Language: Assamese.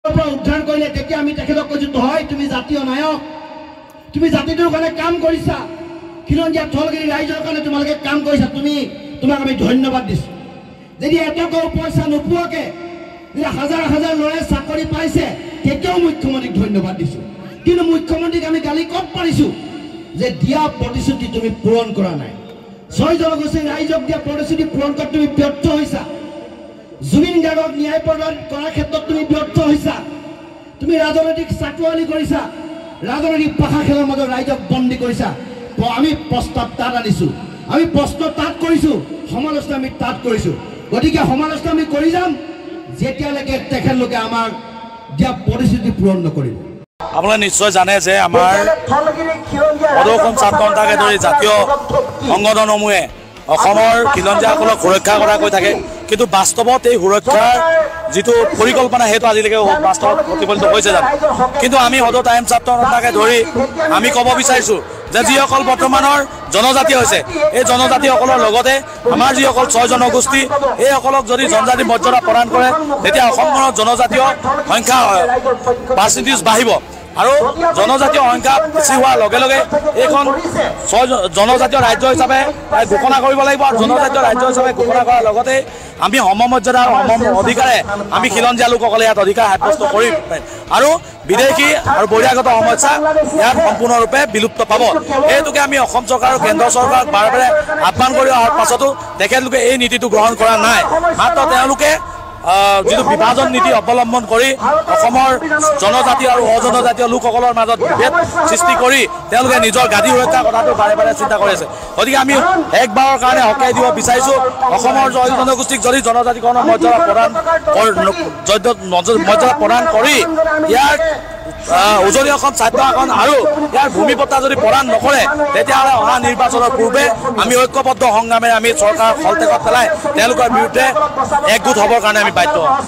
উদ্ধাৰ কৰিলে তেতিয়া আমি তেখেতক কৈছো হয় তুমি জাতীয় নায়ক, তুমি জাতিটোৰ কাৰণে কাম কৰিছা, খিলঞ্জীয়া ঢলগিৰি ৰাইজৰ কাৰণে তোমালোকে কাম কৰিছা, তোমাক আমি ধন্যবাদ দিছো। যদি এটকাও পইচা নোপোৱাকে যদি হাজাৰ হাজাৰ ল'ৰাই চাকৰি পাইছে তেতিয়াও মুখ্যমন্ত্ৰীক ধন্যবাদ দিছো। কিন্তু মুখ্যমন্ত্ৰীক আমি গালি ক'ত পাৰিছো যে দিয়া প্ৰতিশ্ৰুতি তুমি পূৰণ কৰা নাই। 6 জনগোষ্ঠীৰ ৰাইজক দিয়া প্ৰতিশ্ৰুতি পূৰণ কৰাত তুমি ব্যৰ্থ হৈছা। জুবিন গাৰ্গক ন্যায় প্ৰদান কৰাৰ ক্ষেত্ৰত তুমি ব্যৰ্থ হৈছা। তুমি ৰাজনৈতিক চাটুৱালি কৰিছা, ৰাজনৈতিক পাশা খেলৰ মাজত ৰাইজক বন্দী কৰিছা। আমি প্ৰস্তাৱ তাত আনিছো, আমি প্ৰশ্ন তাত কৰিছো, সমালোচনা আমি তাত কৰিছো। গতিকে সমালোচনা আমি কৰি যাম যেতিয়ালৈকে তেখেতলোকে আমাৰ দিয়া প্ৰতিশ্ৰুতি পূৰণ নকৰিব। আপোনালোকে নিশ্চয় জানে যে আমাৰ প্ৰদৰ্শন ছাত্ৰ সন্থাকে ধৰি জাতীয় সংগঠনসমূহে অসমৰ খিলঞ্জীয়াসকলক সুৰক্ষা কৰাকৈ থাকে, কিন্তু বাস্তৱত এই সুৰক্ষাৰ যিটো পৰিকল্পনা সেইটো আজিলৈকে বাস্তৱত প্ৰতিফলিত হৈছে জানো? কিন্তু আমি সদৌ টাইম ছাত্ৰ সন্থাকে ধৰি আমি ক'ব বিচাৰিছোঁ যে যিসকল বৰ্তমানৰ জনজাতি হৈছে এই জনজাতিসকলৰ লগতে আমাৰ যিসকল 6 জনগোষ্ঠী এইসকলক যদি জনজাতি মৰ্যাদা প্ৰদান কৰে তেতিয়া অসমখনত জনজাতীয় সংখ্যা পাৰ্চেণ্টেজ বাঢ়িব। আৰু জনজাতীয় সংখ্যা বেছি হোৱাৰ লগে লগে এইখন জনজাতীয় ৰাজ্য হিচাপে ঘোষণা কৰিব লাগিব। আৰু জনজাতীয় ৰাজ্য হিচাপে ঘোষণা কৰাৰ লগতে আমি সমমৰ্যাদা আৰু সম অধিকাৰে আমি খিলঞ্জীয়া লোকসকলে ইয়াত অধিকাৰ সাব্যস্ত কৰিম আৰু বিদেশী আৰু বহিৰাগত সমস্যা ইয়াত সম্পূৰ্ণৰূপে বিলুপ্ত পাব। এইটোকে আমি অসম চৰকাৰ আৰু কেন্দ্ৰ চৰকাৰক বাৰে বাৰে আহ্বান কৰি অহাৰ পাছতো তেখেতলোকে এই নীতিটো গ্ৰহণ কৰা নাই। মাত্ৰ তেওঁলোকে যিটো বিভাজন নীতি অৱলম্বন কৰি অসমৰ জনজাতি আৰু অজনজাতীয় লোকসকলৰ মাজত বিভেদ সৃষ্টি কৰি তেওঁলোকে নিজৰ গাদী সুৰক্ষাৰ কথাটো বাৰে বাৰে চিন্তা কৰি আছে। গতিকে আমি একবাৰৰ কাৰণে হকিয়াই দিব বিচাৰিছোঁ অসমৰ জনগোষ্ঠীক যদি জনজাতিকৰণৰ মৰ্যাদা প্ৰদান কৰি ইয়াৰ উজনি অসম স্বায়ত্ত শাসন আৰু ইয়াৰ ভূমিপট্টা যদি প্ৰদান নকৰে তেতিয়াহ'লে অহা নিৰ্বাচনৰ পূৰ্বে আমি ঐক্যবদ্ধ সংগ্ৰামেৰে আমি চৰকাৰক হলটেকত পেলাই তেওঁলোকৰ বিৰুদ্ধে একগোট হ'বৰ কাৰণে আমি বাধ্য হ'ম।